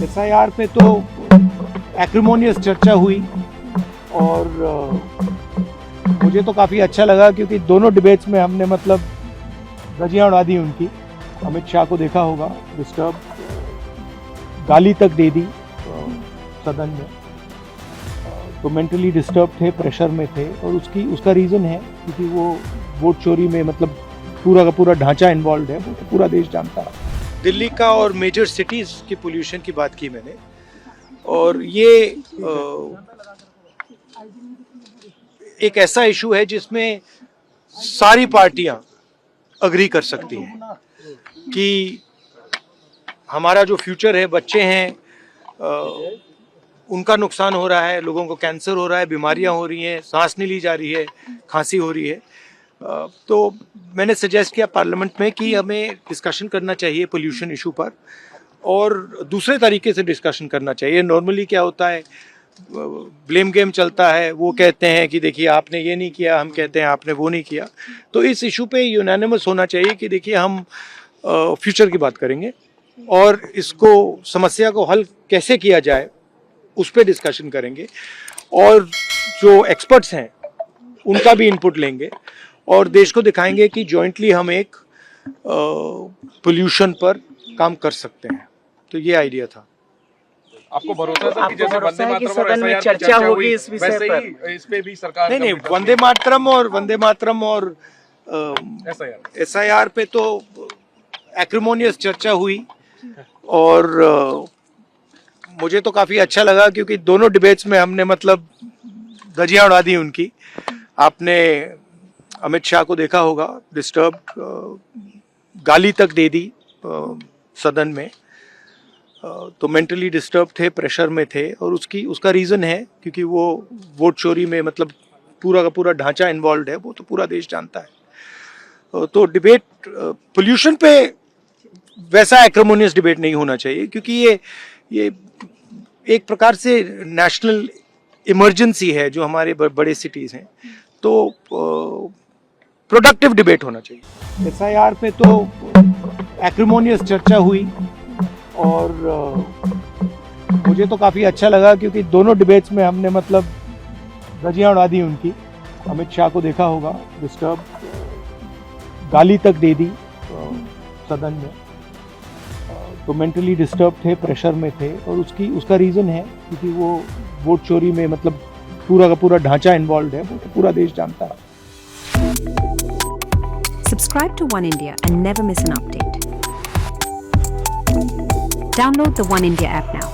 SIR पे तो एक्रिमोनियस चर्चा हुई और मुझे तो काफ़ी अच्छा लगा क्योंकि दोनों डिबेट्स में हमने मतलब धज्जियां उड़ा दी उनकी। अमित शाह को देखा होगा डिस्टर्ब, गाली तक दे दी सदन में, तो मेंटली डिस्टर्ब थे, प्रेशर में थे और उसका रीज़न है क्योंकि वो वोट चोरी में मतलब पूरा का पूरा ढांचा इन्वॉल्व है, वो तो पूरा देश जानता है। दिल्ली का और मेजर सिटीज़ की पोल्यूशन की बात की मैंने, और ये एक ऐसा इशू है जिसमें सारी पार्टियां अग्री कर सकती हैं कि हमारा जो फ्यूचर है, बच्चे हैं, उनका नुकसान हो रहा है, लोगों को कैंसर हो रहा है, बीमारियां हो रही हैं, सांस नहीं ली जा रही है, खांसी हो रही है। तो मैंने सजेस्ट किया पार्लियामेंट में कि हमें डिस्कशन करना चाहिए पोल्यूशन इशू पर और दूसरे तरीके से डिस्कशन करना चाहिए। नॉर्मली क्या होता है, ब्लेम गेम चलता है, वो कहते हैं कि देखिए आपने ये नहीं किया, हम कहते हैं आपने वो नहीं किया। तो इस इशू पे यूनानिमस होना चाहिए कि देखिए हम फ्यूचर की बात करेंगे और इसको समस्या को हल कैसे किया जाए उस पर डिस्कशन करेंगे और जो एक्सपर्ट्स हैं उनका भी इनपुट लेंगे और देश को दिखाएंगे कि जॉइंटली हम एक पोल्यूशन पर काम कर सकते हैं। तो ये आइडिया था। आपको भरोसा है कि जैसे वंदे है कि मातरम सदन में चर्चा होगी इस विषय वैसे पर? ही इस पे भी सरकार नहीं, वंदे मातरम और एसआईआर पे तो एक्रिमोनियस चर्चा हुई और मुझे तो काफ़ी अच्छा लगा क्योंकि दोनों डिबेट्स में हमने मतलब धज्जियां उड़ा दी उनकी। आपने अमित शाह को देखा होगा डिस्टर्ब, गाली तक दे दी सदन में, तो मेंटली डिस्टर्ब थे, प्रेशर में थे और उसका रीज़न है क्योंकि वो वोट चोरी में मतलब पूरा का पूरा ढांचा इन्वॉल्व है, वो तो पूरा देश जानता है। तो डिबेट पोल्यूशन पे वैसा एक्रिमोनियस डिबेट नहीं होना चाहिए क्योंकि ये एक प्रकार से नेशनल इमरजेंसी है जो हमारे बड़े सिटीज़ हैं, तो प्रोडक्टिव डिबेट होना चाहिए। एसआईआर पे तो एक्रिमोनियस चर्चा हुई और मुझे तो काफ़ी अच्छा लगा क्योंकि दोनों डिबेट्स में हमने मतलब धज्जियां उड़ा दी उनकी। अमित शाह को देखा होगा डिस्टर्ब, गाली तक दे दी सदन में, तो मेंटली डिस्टर्ब थे, प्रेशर में थे और उसका रीज़न है क्योंकि वो वोट चोरी में मतलब पूरा का पूरा ढांचा इन्वॉल्व है, वो तो पूरा देश जानता है। Subscribe to One India and never miss an update. Download the One India app now.